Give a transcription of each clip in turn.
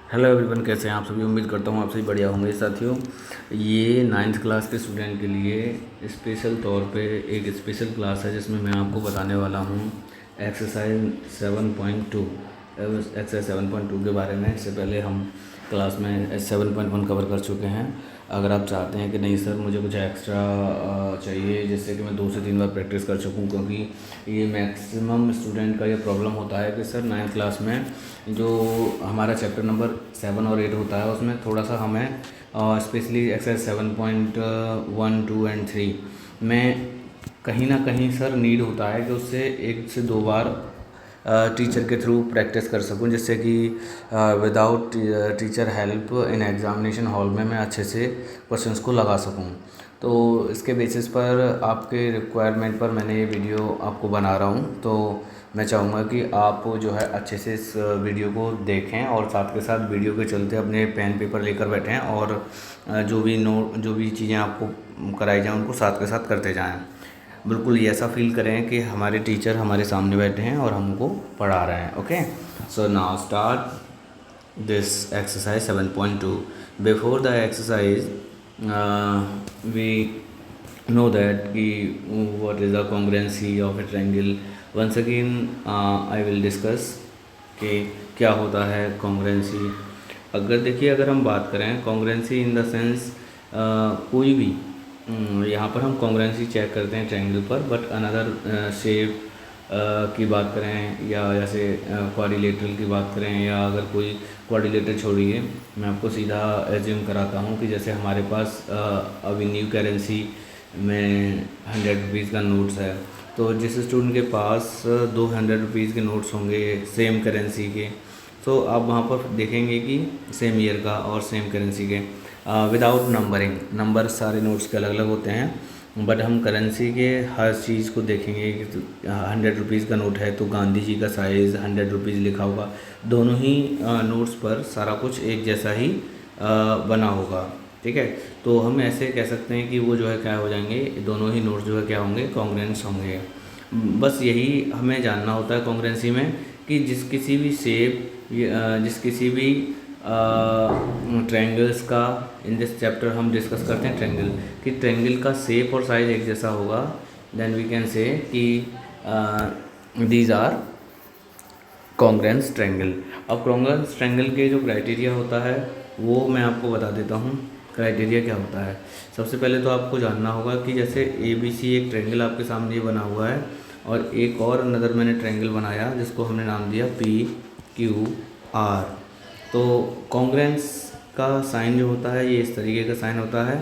Hello everyone, कैसे हैं आप सभी। उम्मीद करता हूँ आप सभी बढ़िया होंगे साथियों। ये 9th क्लास के स्टूडेंट के लिए स्पेशल तौर पे एक स्पेशल क्लास है जिसमें मैं आपको बताने वाला हूँ एक्सरसाइज 7.2। एक्सरसाइज 7.2 के बारे में इससे पहले हम क्लास में 7.1 कवर कर चुके हैं। अगर आप चाहते हैं कि नहीं सर मुझे कुछ एक्स्ट्रा चाहिए जिससे कि मैं 2 से 3 बार प्रैक्टिस कर सकूं, क्योंकि ये मैक्सिमम स्टूडेंट का ये प्रॉब्लम होता है कि सर 9th क्लास में जो हमारा चैप्टर नंबर 7 और 8 होता है उसमें थोड़ा सा हमें स्पेशली एक्सरसाइज 7.1, 2 एंड 3 में कहीं ना कहीं सर नीड होता है कि उससे 1 से 2 बार टीचर के थ्रू प्रैक्टिस कर सकूं, जिससे कि without teacher help in examination hall में मैं अच्छे से क्वेश्चंस को लगा सकूं। तो इसके बेसिस पर आपके रिक्वायरमेंट पर मैंने ये वीडियो आपको बना रहा हूं। तो मैं चाहूँगा कि आप जो है अच्छे से इस वीडियो को देखें और साथ के साथ वीडियो के चलते अपने पेन पेपर लेकर बैठें और जो भी चीज़ें आपको कराई जाएँ उनको साथ के साथ करते जाएँ। बिल्कुल ये ऐसा फील करें कि हमारे टीचर हमारे सामने बैठे हैं और हमको पढ़ा रहे हैं। Okay, so now start this exercise 7.2। Before the exercise we know that कि what is the congruency of a triangle. once again I will discuss कि क्या होता है congruency। अगर हम बात करें congruency इन द सेंस कोई भी यहाँ पर हम congruency चेक करते हैं ट्रायंगल पर, बट अनदर शेप की बात करें या जैसे क्वाड्रिलेटरल की बात करें, या अगर कोई क्वाड्रिलेटर छोड़िए मैं आपको सीधा एज्यूम कराता हूँ कि जैसे हमारे पास अभी न्यू करेंसी में 100 रुपीज़ का नोट्स है, तो जिस स्टूडेंट के पास 200 रुपीज़ के नोट्स होंगे सेम करेंसी के, तो आप वहाँ पर देखेंगे कि सेम ईयर का और सेम करेंसी के विदाउट नंबरिंग, नंबर सारे नोट्स के अलग अलग होते हैं, बट हम करेंसी के हर चीज़ को देखेंगे कि 100 रुपीज़ का नोट है तो गांधी जी का साइज़ 100 रुपीज़ लिखा होगा। दोनों ही नोट्स पर सारा कुछ एक जैसा ही बना होगा, ठीक है। तो हम ऐसे कह सकते हैं कि वो जो है क्या हो जाएंगे, दोनों ही नोट्स जो है क्या होंगे, कॉन्ग्रुएंस होंगे। बस यही हमें जानना होता है कॉन्ग्रुएंसी में कि जिस किसी भी शेप, जिस किसी भी ट्रायंगल्स का, इन दिस चैप्टर हम डिस्कस करते हैं ट्रायंगल कि ट्रायंगल का शेप और साइज एक जैसा होगा, देन वी कैन से कि दीज आर कॉन्ग्रुएंस ट्रायंगल। अब कॉन्ग्रुएंस ट्रायंगल के जो क्राइटेरिया होता है वो मैं आपको बता देता हूँ। क्राइटेरिया क्या होता है, सबसे पहले तो आपको जानना होगा कि जैसे ABC एक ट्रायंगल आपके सामने बना हुआ है और एक और अनदर मैंने ट्रायंगल बनाया जिसको हमने नाम दिया PQR। तो कॉन्ग्रुएंस का साइन जो होता है ये इस तरीके का साइन होता है,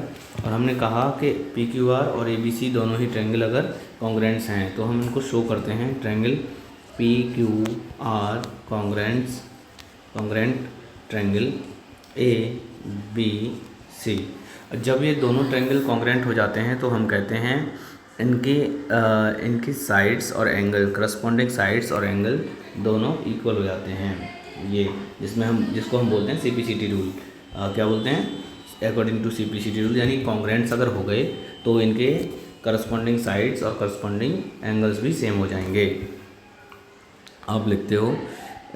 और हमने कहा कि PQR और ABC दोनों ही ट्रायंगल अगर कॉन्ग्रुएंट्स हैं तो हम इनको शो करते हैं triangle PQR congruent triangle ABC। जब ये दोनों ट्रायंगल कॉन्ग्रुएंट हो जाते हैं तो हम कहते हैं इनकी साइड्स और एंगल, करस्पॉन्डिंग साइड्स और एंगल दोनों इक्वल हो जाते हैं। ये जिसको हम बोलते हैं CPCT रूल। क्या बोलते हैं, अकॉर्डिंग टू CPCT रूल, यानी कॉन्ग्रुएंट्स अगर हो गए तो इनके करस्पॉन्डिंग साइड्स और करस्पॉन्डिंग एंगल्स भी सेम हो जाएंगे। आप लिखते हो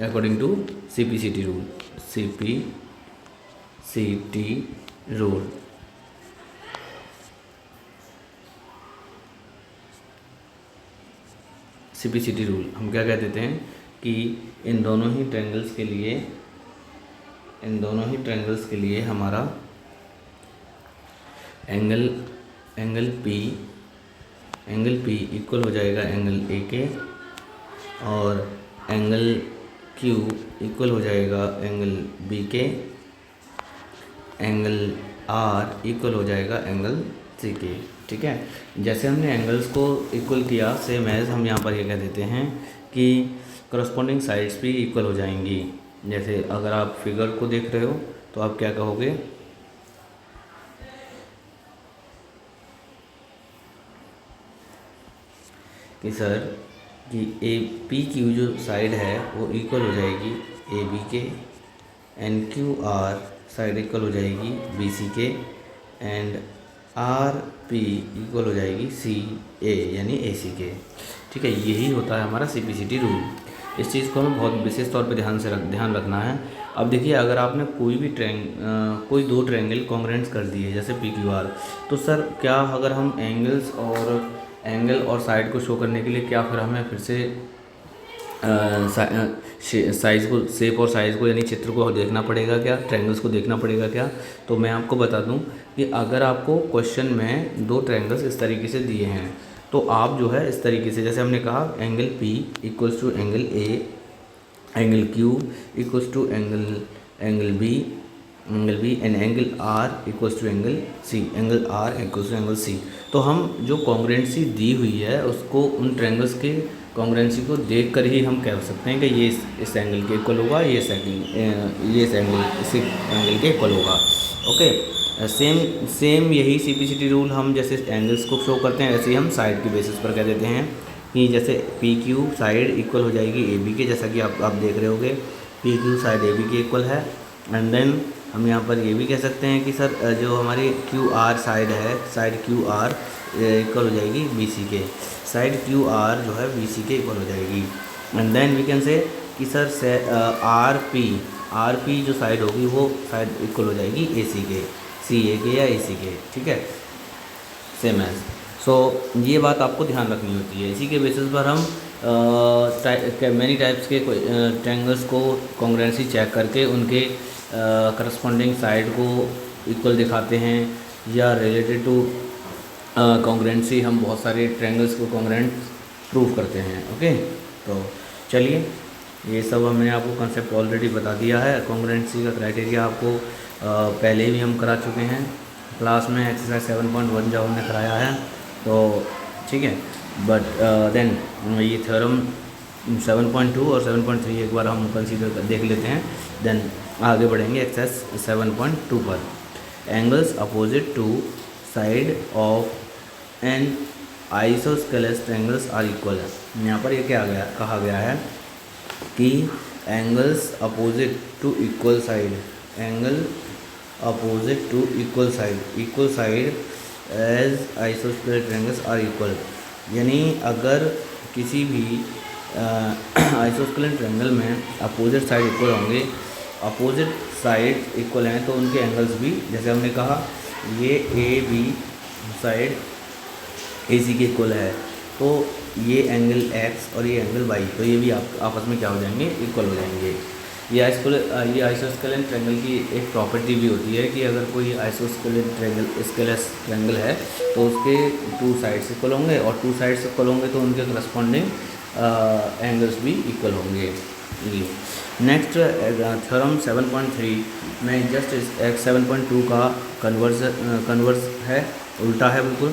according to CPCT rule, CPCT rule. CPCT rule हम क्या कह देते हैं कि इन दोनों ही ट्रायंगल्स के लिए हमारा एंगल P इक्वल हो जाएगा एंगल A के, और एंगल Q इक्वल हो जाएगा एंगल B के, एंगल R इक्वल हो जाएगा एंगल C के, ठीक है। जैसे हमने एंगल्स को इक्वल किया, सेम एज हम यहाँ पर ये कह देते हैं कि करस्पॉन्डिंग साइड्स भी इक्वल हो जाएंगी। जैसे अगर आप फिगर को देख रहे हो तो आप क्या कहोगे कि सर कि PQ जो साइड है वो इक्वल हो जाएगी AB के, NQR साइड इक्वल हो जाएगी BC के, एंड RP इक्वल हो जाएगी CA यानी AC के, ठीक है। यही होता है हमारा CPCT रूल। इस चीज़ को हमें बहुत विशेष तौर पे ध्यान रखना है। अब देखिए, अगर आपने कोई भी कोई दो ट्रायंगल कॉन्ग्रुएंट कर दिए जैसे पी क्यू आर, तो सर क्या अगर हम एंगल और साइड को शो करने के लिए क्या फिर हमें फिर से साइज़ को, शेप और साइज़ को यानी चित्र को देखना पड़ेगा क्या, ट्रायंगल्स को देखना पड़ेगा क्या? तो मैं आपको बता दूं कि अगर आपको क्वेश्चन में दो ट्रायंगल्स इस तरीके से दिए हैं तो आप जो है इस तरीके से, जैसे हमने कहा angle P equals to angle A, angle Q equals to angle B and angle R equals to angle C, angle R equals to angle C। तो हम जो कॉन्ग्रुएंसी दी हुई है उसको, उन ट्रायंगल्स के कॉन्ग्रुएंसी को देखकर ही हम कह सकते हैं कि ये इस एंगल के इक्वल होगा, ये इस एंगल के इक्वल होगा। ओके, सेम यही CPCT रूल हम जैसे एंगल्स को शो करते हैं ऐसे ही हम साइड के बेसिस पर कह देते हैं कि जैसे PQ साइड इक्वल हो जाएगी AB के, जैसा कि आप देख रहे होगे PQ साइड AB के इक्वल है। एंड देन हम यहाँ पर ये भी कह सकते हैं कि सर जो हमारी QR साइड है, साइड QR इक्वल हो जाएगी BC के, साइड QR जो है BC के इक्वल हो जाएगी। एंड देन वी कैन से कि सर RP जो साइड होगी वो साइड इक्वल हो जाएगी AC के, CA के या AC के, ठीक है, सेम एज। सो ये बात आपको ध्यान रखनी होती है। इसी के बेसिस पर हम मैनी टाइप्स के ट्रायंगल्स को कॉन्ग्रुएंसी चेक करके उनके करस्पॉन्डिंग साइड को इक्वल दिखाते हैं, या रिलेटेड टू कॉन्ग्रुएंसी हम बहुत सारे ट्रायंगल्स को कॉन्ग्रुएंट प्रूव करते हैं। ओके, तो चलिए, ये सब हमने आपको कंसेप्ट ऑलरेडी बता दिया है। कॉन्ग्रुएंसी का क्राइटेरिया आपको पहले भी हम करा चुके हैं क्लास में, एक्सरसाइज 7.1 जब हमने कराया है, तो ठीक है। बट देन ये थ्योरम 7.2 और 7.3 एक बार हम कंसीडर देख लेते हैं, देन आगे बढ़ेंगे एक्सरसाइज 7.2 पर। Angles opposite to side of an isosceles triangles are equal. यहाँ पर ये क्या कहा गया है कि angles opposite to equal side, angle opposite to equal side as isosceles triangles are equal, यानी अगर किसी भी आइसोस्केलेस ट्रायंगल में अपोजिट साइड इक्वल होंगे, अपोजिट साइड इक्वल हैं, तो उनके एंगल्स भी, जैसे हमने कहा ये AB साइड AC के इक्वल है, तो ये एंगल X और ये एंगल Y, तो ये भी आपस में क्या हो जाएंगे, इक्वल हो जाएंगे। ये आइसोस्केलेस ट्रायंगल की एक प्रॉपर्टी भी होती है कि अगर कोई आइसोस्केलेस ट्रायंगल है तो उसके टू साइड्स इक्वल होंगे, और टू साइड्स इक्वल होंगे तो उनके करस्पॉन्डिंग एंगल्स भी इक्वल होंगे। नेक्स्ट थ्योरम 7.3 में जस्ट 7.2 का कन्वर्स है, उल्टा है बिल्कुल।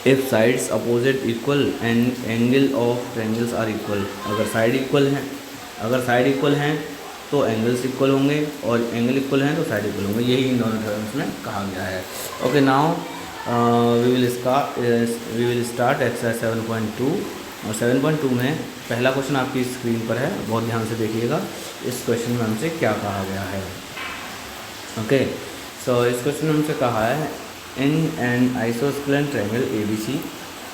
If sides opposite equal and angle of triangles are equal, अगर साइड इक्वल हैं तो एंगल्स इक्वल होंगे, और एंगल इक्वल हैं तो साइड इक्वल होंगे, यही इन दोनों थ्योरम्स में कहा गया है। Okay, now we will start exercise 7.2। और 7.2 में पहला क्वेश्चन आपकी स्क्रीन पर है, बहुत ध्यान से देखिएगा इस क्वेश्चन में हमसे क्या कहा गया है। ओके, सो इस क्वेश्चन में हमसे कहा है in an isosceles triangle ABC,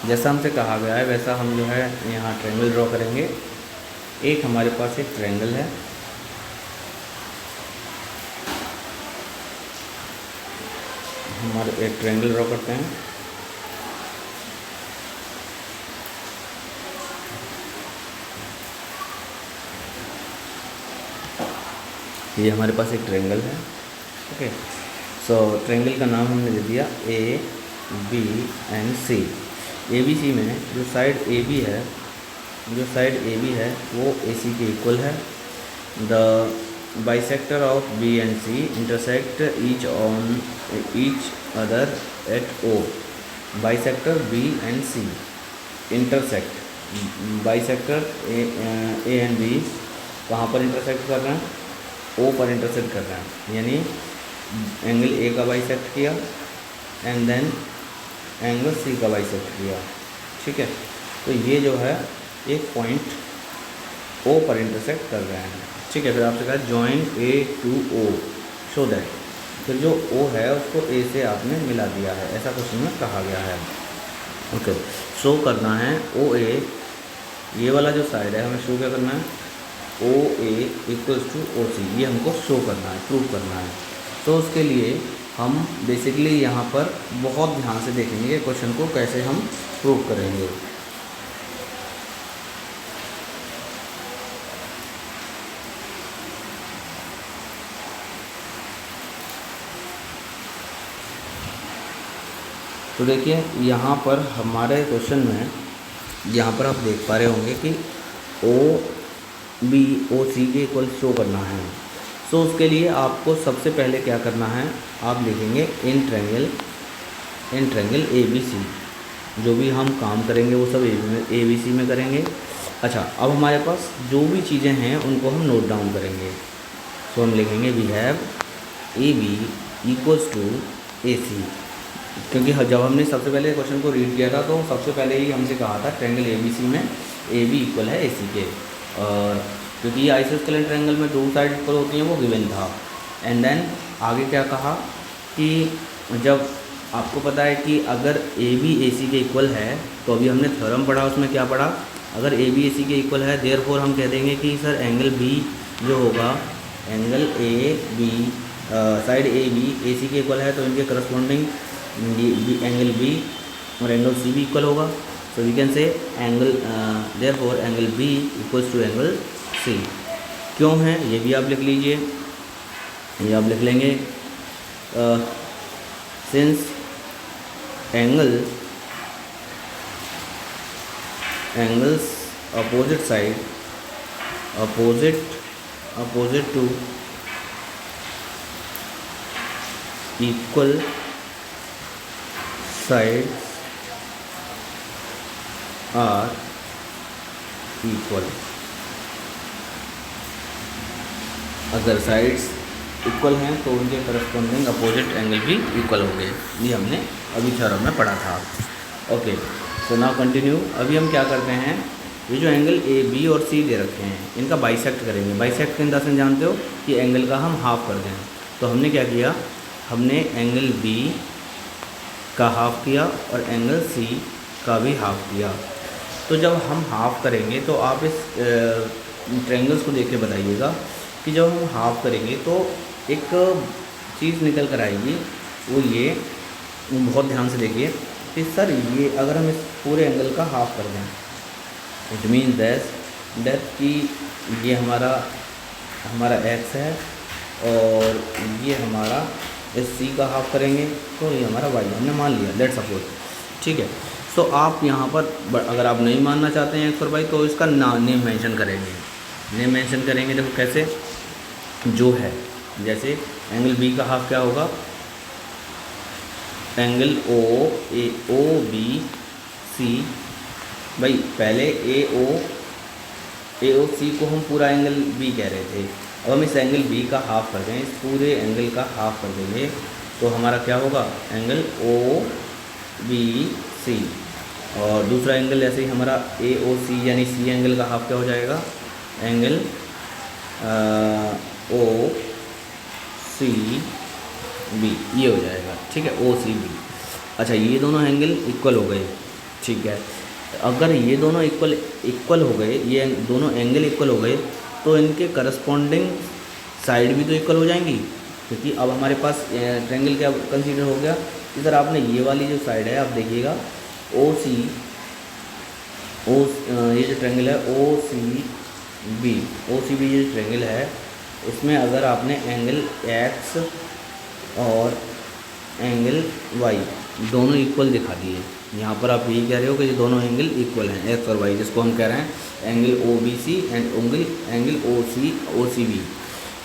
जैसा हमसे कहा गया है वैसा हम जो है यहाँ ट्रायंगल ड्रॉ करेंगे। एक हमारे पास एक ट्रायंगल है, हमारे एक ट्रायंगल ड्रॉ करते हैं। ये हमारे पास एक ट्रायंगल है। ओके, सो ट्रायंगल का नाम हमने दे दिया AB एंड C। ABC में जो साइड AB है वो AC के इक्वल है। The bisector of B and C intersect each other at O। Bisector B and C intersect, bisector A and B कहाँ पर इंटरसेक्ट कर रहे हैं, O पर इंटरसेक्ट कर रहे हैं, यानी एंगल A का बाइसेक्ट किया एंड देन एंगल C का बाइसेक्ट किया, ठीक है। तो ये जो है एक पॉइंट O पर इंटरसेक्ट कर रहे हैं, ठीक है। फिर आपसे कहा join A to O show that, फिर जो O है उसको A से आपने मिला दिया है, ऐसा क्वेश्चन में कहा गया है। ओके, शो करना है OA ये वाला जो साइड है हमें शो क्या करना है, ओ ए इक्वल्स टू ओ सी, ये हमको शो करना है, प्रूव करना है। तो उसके लिए हम बेसिकली यहाँ पर बहुत ध्यान से देखेंगे क्वेश्चन को कैसे हम प्रूव करेंगे। तो देखिए यहाँ पर हमारे क्वेश्चन में यहाँ पर आप देख पा रहे होंगे कि ओ बी ओ सी के इक्वल शो करना है। सो उसके लिए आपको सबसे पहले क्या करना है, आप लिखेंगे इन ट्रायंगल ए बी सी। जो भी हम काम करेंगे वो सब ए बी सी में करेंगे। अच्छा, अब हमारे पास जो भी चीज़ें हैं उनको हम नोट डाउन करेंगे। तो हम लिखेंगे we have A B equals to A C, क्योंकि जब हमने सबसे पहले क्वेश्चन को रीड किया था तो सबसे पहले ही हमसे कहा था ट्रायंगल ए बी सी में ए बी इक्वल है ए सी के, और क्योंकि ये आइसोस्केलेटल ट्रायंगल में दो साइड इक्वल होती हैं वो गिवन था। एंड देन आगे क्या कहा कि जब आपको पता है कि अगर ए बी ए सी के इक्वल है, तो अभी हमने थ्योरम पढ़ा, उसमें क्या पढ़ा, अगर ए बी ए सी के इक्वल है देयरफॉर हम कह देंगे कि सर एंगल बी जो होगा, angle A B side A B A C के इक्वल है, तो इनके करस्पॉन्डिंग एंगल बी और एंगल सी भी इक्वल होगा। So we can say angle therefore angle B equals to angle C. क्यों है ये भी आप लिख लीजिए, ये आप लिख लेंगे since angles opposite side opposite to equal side are equal. अगर साइड्स इक्वल हैं तो उनके करस्पॉन्डिंग अपोजिट एंगल भी इक्वल होंगे। ये हमने अभी थ्योरम में पढ़ा था। Okay, so now continue. अभी हम क्या करते हैं, ये जो एंगल ए बी और सी दे रखे हैं इनका बाइसेक्ट करेंगे। बाइसेक्ट इन द सेंस जानते हो कि एंगल का हम हाफ कर दें। तो हमने क्या किया, हमने एंगल बी का हाफ किया और एंगल सी का भी हाफ किया। तो जब हम हाफ करेंगे तो आप इस ट्रायंगल्स को देख के बताइएगा कि जब हम हाफ करेंगे तो एक चीज़ निकल कर आएगी, वो ये बहुत ध्यान से देखिए कि सर ये अगर हम इस पूरे एंगल का हाफ कर दें, इट मीन दैट कि ये हमारा एक्स है और ये हमारा इस सी का हाफ करेंगे तो ये हमारा वाई, हमने मान लिया, लेट्स सपोज, ठीक है। सो आप यहाँ पर अगर आप नहीं मानना चाहते हैं एक्स और वाई तो इसका नेम मेंशन करेंगे। नेम मेंशन करेंगे, देखो कैसे, जो है जैसे एंगल बी का हाफ क्या होगा, एंगल ओ बी सी। भाई पहले ए ओ सी को हम पूरा एंगल बी कह रहे थे, अब हम इस एंगल बी का हाफ कर दें, इस पूरे एंगल का हाफ कर देंगे तो हमारा क्या होगा, एंगल ओ बी सी। और दूसरा एंगल ऐसे ही हमारा ए ओ सी यानी सी एंगल का हाफ क्या हो जाएगा, एंगल ओ सी बी, ये हो जाएगा, ठीक है, ओ सी बी। अच्छा, ये दोनों एंगल इक्वल हो गए, ठीक है। अगर ये दोनों इक्वल हो गए, ये दोनों एंगल इक्वल हो गए तो इनके करस्पॉन्डिंग साइड भी तो इक्वल हो जाएंगी, क्योंकि अब हमारे पास ट्रायंगल क्या कंसीडर हो गया। इधर आपने ये वाली जो साइड है आप देखिएगा ओ सी, ये जो ट्रायंगल है ओ सी बी ये जो ट्रायंगल है उसमें अगर आपने एंगल एक्स और एंगल वाई दोनों इक्वल दिखा दिए, यहाँ पर आप यही कह रहे हो कि ये दोनों एंगल इक्वल हैं, एक्स और वाई, जिसको हम कह रहे हैं angle O B C and angle O C B.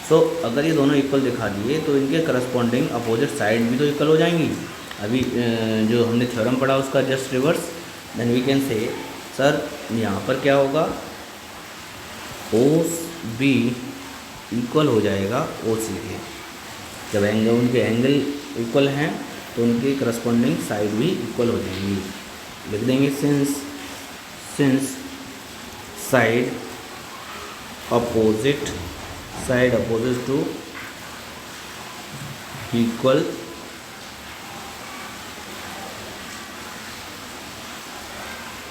So अगर ये दोनों इक्वल दिखा दिए तो इनके करस्पॉन्डिंग अपोजिट साइड भी तो इक्वल हो जाएंगी। अभी जो हमने थ्योरम पढ़ा उसका just reverse, then we can say sir यहाँ पर क्या होगा, ओ बी इक्वल हो जाएगा ओ सी के। जब उनके एंगल इक्वल हैं तो उनकी करस्पॉन्डिंग साइड भी इक्वल हो जाएंगी। लिख देंगे since side opposite to equal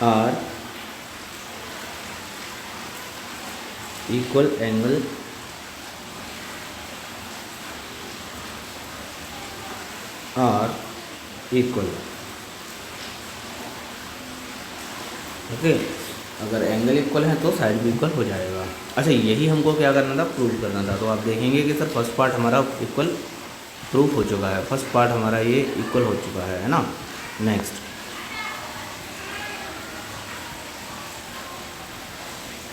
are equal angle are equal. Okay, अगर एंगल इक्वल है तो साइड भी इक्वल हो जाएगा। अच्छा, यही हमको क्या करना था, प्रूव करना था। तो आप देखेंगे कि सर फर्स्ट पार्ट हमारा इक्वल प्रूफ हो चुका है, फर्स्ट पार्ट हमारा ये इक्वल हो चुका है ना। नेक्स्ट,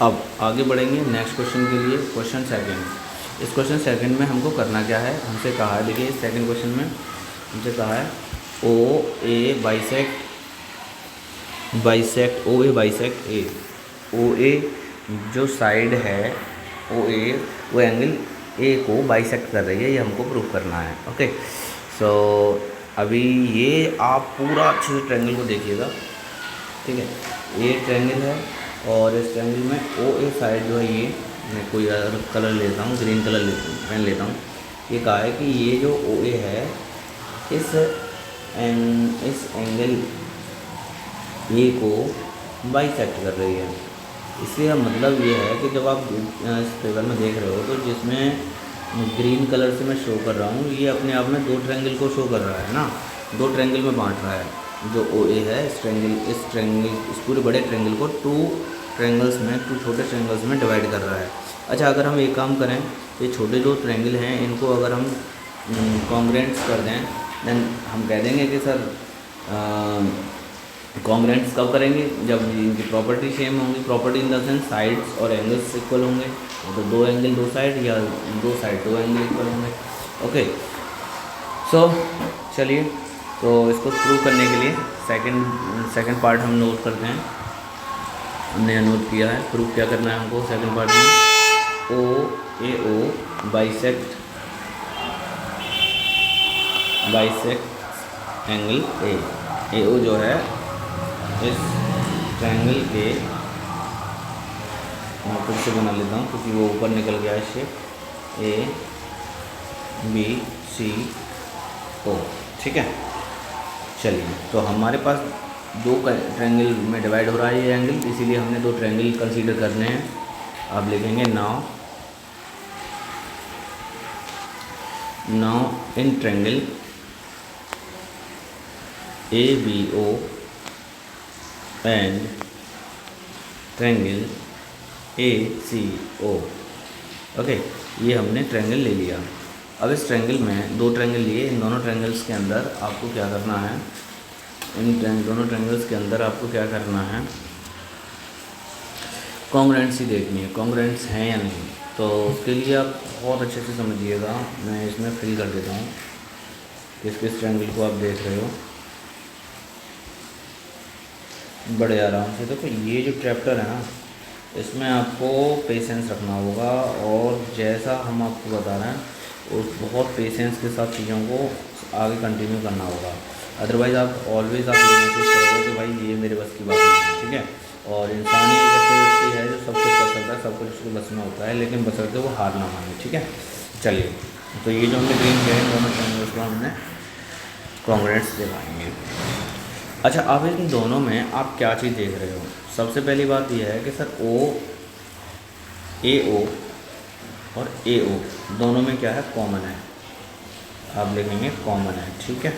अब आगे बढ़ेंगे नेक्स्ट क्वेश्चन के लिए। Question second. इस क्वेश्चन सेकंड में हमको करना क्या है, हमसे कहा है, देखिए सेकंड क्वेश्चन में हमसे कहा है ओ ए बाइसेक्ट ए। ओ ए जो साइड है ओ ए, वो एंगल ए को बाइसेक्ट कर रही है, ये हमको प्रूफ करना है। ओके, सो अभी ये आप पूरा अच्छे से ट्रायंगल को देखिएगा, ठीक है। ये ट्रायंगल है और इस ट्रायंगल में ओ ए साइड जो है, ये मैं कोई अदर कलर लेता हूँ, ग्रीन कलर पेन लेता हूँ। ये कहा है कि ये जो ओ ए है इस एंगल ए को बाइसेक्ट कर रही है। इसका मतलब ये है कि जब आप इस फिगर में देख रहे हो तो जिसमें ग्रीन कलर से मैं शो कर रहा हूँ, ये अपने आप में दो ट्रायंगल को शो कर रहा है ना, दो ट्रायंगल में बांट रहा है। जो ओ ए है इस पूरे बड़े ट्रायंगल को टू छोटे ट्रायंगल्स में डिवाइड कर रहा है। अच्छा, अगर हम एक काम करें, ये छोटे जो ट्रायंगल हैं इनको अगर हम कॉन्ग्रुएंट्स कर दें, देन हम कह देंगे कि सर कॉन्ग्रुएंट्स कब करेंगे, जब इनकी प्रॉपर्टी सेम होंगी। Property in the sense sides और एंगल्स इक्वल होंगे, तो दो एंगल दो साइड या दो साइड दो एंगल इक्वल होंगे। ओके, सो चलिए, तो इसको प्रूव करने के लिए सेकंड पार्ट हम नोट करते हैं। हमने नोट किया है, प्रूव क्या करना है हमको सेकंड पार्ट में। ओ ए ओ बाइसेक्ट एंगल ए ओ जो है इस ट्रायंगल के, मैं फिर से बना लेता हूँ क्योंकि वो ऊपर निकल गया है शेप, ए बी सी ओ, ठीक है। चलिए, तो हमारे पास दो ट्रायंगल में डिवाइड हो रहा है ये एंगल, इसीलिए हमने दो ट्रायंगल कंसीडर करने हैं। आप लिखेंगे now in triangle A B O and triangle A C O. Okay, ये हमने ट्रायंगल ले लिया। अब इस ट्रायंगल में दो ट्रायंगल लिए, इन दोनों ट्रायंगल्स के अंदर आपको क्या करना है, दोनों ट्रायंगल्स के अंदर आपको क्या करना है, कॉन्ग्रुएंट्स ही देखनी है, कॉन्ग्रुएंट्स हैं या नहीं। तो उसके लिए आप बहुत अच्छे से समझिएगा, मैं इसमें फिल कर देता हूँ किस किस ट्रायंगल को आप देख रहे हो बड़े आराम से। देखो, ये जो चैप्टर है ना, इसमें आपको पेशेंस रखना होगा, और जैसा हम आपको बता रहे हैं उस बहुत पेशेंस के साथ चीज़ों को आगे कंटिन्यू करना होगा। अदरवाइज़ आप ऑलवेज़ आप ये महसूस करोगे कि भाई ये मेरे बस की बात नहीं है, ठीक है। और इंसान ही एक ऐसी व्यक्ति है जो सब कुछ कर सकता है, सब कुछ उसको बस में होता है, लेकिन बशर्ते वो हार ना माने, ठीक है। चलिए, तो ये जो हमने ग्रीन किया है दोनों ट्रायंगल्स को हमने कॉन्ग्रुएंट्स दिखाएंगे। अच्छा, अब इन दोनों में आप क्या चीज़ देख रहे हो, सबसे पहली बात यह है कि सर ए ओ और ए ओ दोनों में क्या है, कॉमन है। आप लिखेंगे कॉमन है, ठीक है।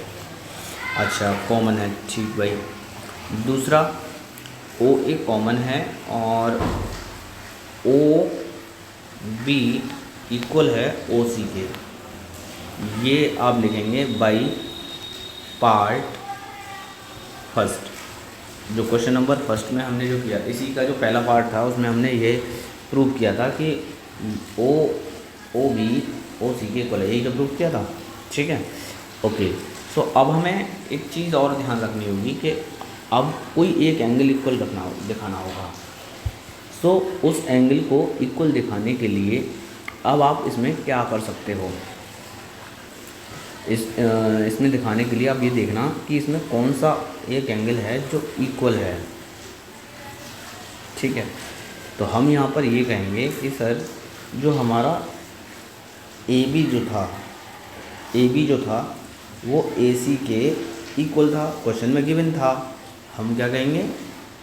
अच्छा, कॉमन है, ठीक भाई। दूसरा, ओ ए कॉमन है और ओ बी इक्वल है ओ सी के। ये आप लिखेंगे बाई पार्ट फर्स्ट। जो क्वेश्चन नंबर फर्स्ट में हमने जो किया, इसी का जो पहला पार्ट था उसमें हमने ये प्रूव किया था कि ओ बी ओ सी के इक्वल है, यही जो प्रूव किया था, ठीक है। ओके, सो अब हमें एक चीज़ और ध्यान रखनी होगी कि अब कोई एक एंगल इक्वल दिखाना होगा। सो उस एंगल को इक्वल दिखाने के लिए अब आप इसमें क्या कर सकते हो, इसमें दिखाने के लिए आप ये देखना कि इसमें कौन सा एक एंगल है जो इक्वल है, ठीक है। तो हम यहाँ पर ये कहेंगे कि सर जो हमारा ए बी जो था वो ए सी के इक्वल था, क्वेश्चन में गिवन था। हम क्या कहेंगे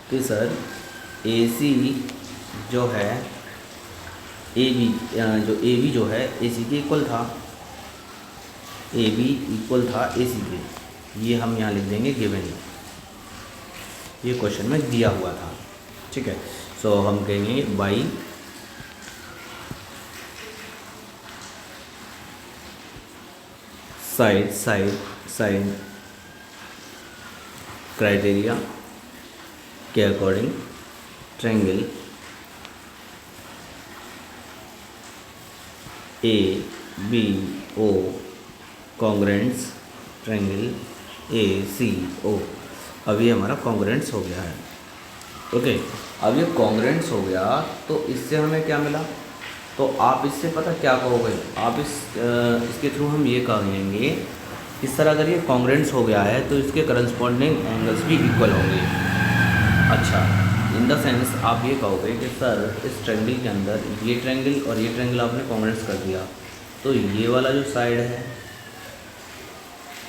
कि सर ए सी जो है ए बी जो ए बी जो है ए सी के इक्वल था, ए बी इक्वल था ए सी के, ये हम यहाँ लिख देंगे गिवन, ये क्वेश्चन में दिया हुआ था, ठीक है। सो हम कहेंगे बाई साइड क्राइटेरिया के according triangle A B O congruents triangle A C O. अब ये हमारा कॉन्ग्रेंट्स हो गया है, ओके। अब ये कॉन्ग्रेंट्स हो गया तो इससे हमें क्या मिला, तो आप इससे पता क्या कहोगे, आप इसके थ्रू हम ये कहेंगे, इस तरह अगर ये कॉन्ग्रेंट्स हो गया है तो इसके करस्पॉन्डिंग एंगल्स भी इक्वल होंगे। अच्छा, इन द सेंस आप ये कहोगे कि सर इस ट्रायंगल के अंदर ये ट्रायंगल और ये ट्रायंगल आपने कॉन्ग्रेंट्स कर दिया, तो ये वाला जो साइड है,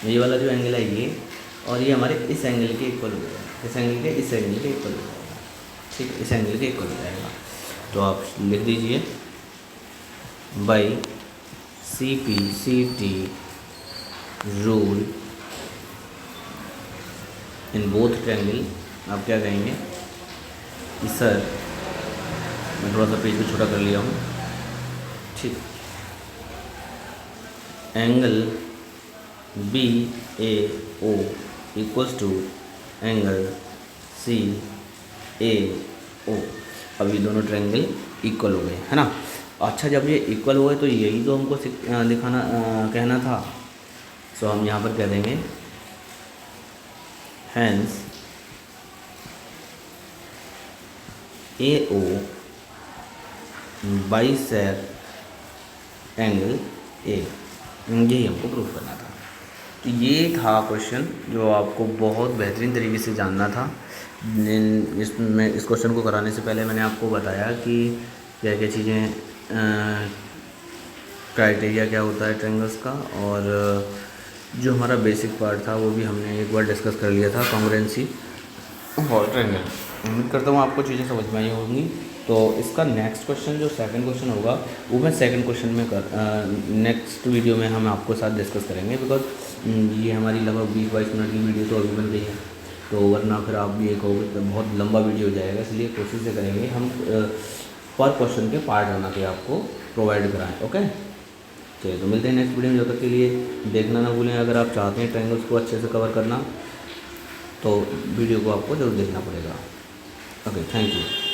ये वाला जो एंगल है ये, और ये हमारे इस एंगल के इक्वल हो जाएगा, इस एंगल के इस एंगल के इक्वल हो जाएगा, ठीक है, इस एंगल के इक्वल हो जाएगा। तो आप लिख दीजिए by C P C T rule in both triangle. आप क्या कहेंगे कि सर, मैं थोड़ा सा पेज को छोटा कर लिया हूँ, ठीक, angle B A O equals to angle C A O. अब ये दोनों ट्रायंगल इक्वल हो गए, है ना। अच्छा, जब ये इक्वल हुए तो यही तो हमको दिखाना कहना था। सो हम यहाँ पर कह देंगे hence A O bisect angle A, यही हमको प्रूफ करना था। तो ये था क्वेश्चन जो आपको बहुत बेहतरीन तरीके से जानना था। इसमें इस क्वेश्चन को कराने से पहले मैंने आपको बताया कि क्या क्या चीज़ें, क्राइटेरिया क्या होता है ट्रायंगल्स का, और जो हमारा बेसिक पार्ट था वो भी हमने एक बार डिस्कस कर लिया था, कॉन्ग्रुएंसी और ट्रायंगल। उम्मीद करता हूँ आपको चीज़ें समझ में आई होंगी। तो इसका नेक्स्ट क्वेश्चन जो सेकंड क्वेश्चन होगा वो मैं सेकंड क्वेश्चन में नेक्स्ट वीडियो में हम आपको साथ डिस्कस करेंगे, बिकॉज ये हमारी लगभग 20-22 मिनट की वीडियो तो अभी बन गई है, तो वरना फिर आप भी ये कहोगे तो बहुत लंबा वीडियो हो जाएगा। इसलिए कोशिश से करेंगे हम पर क्वेश्चन के पार्ट बना के आपको प्रोवाइड कराएँ, ओके। चलिए, तो मिलते हैं नेक्स्ट वीडियो में। जब तक के लिए देखना ना भूलें, अगर आप चाहते हैं ट्रायंगल्स को अच्छे से कवर करना तो वीडियो को आपको जरूर देखना पड़ेगा। Okay, thank you.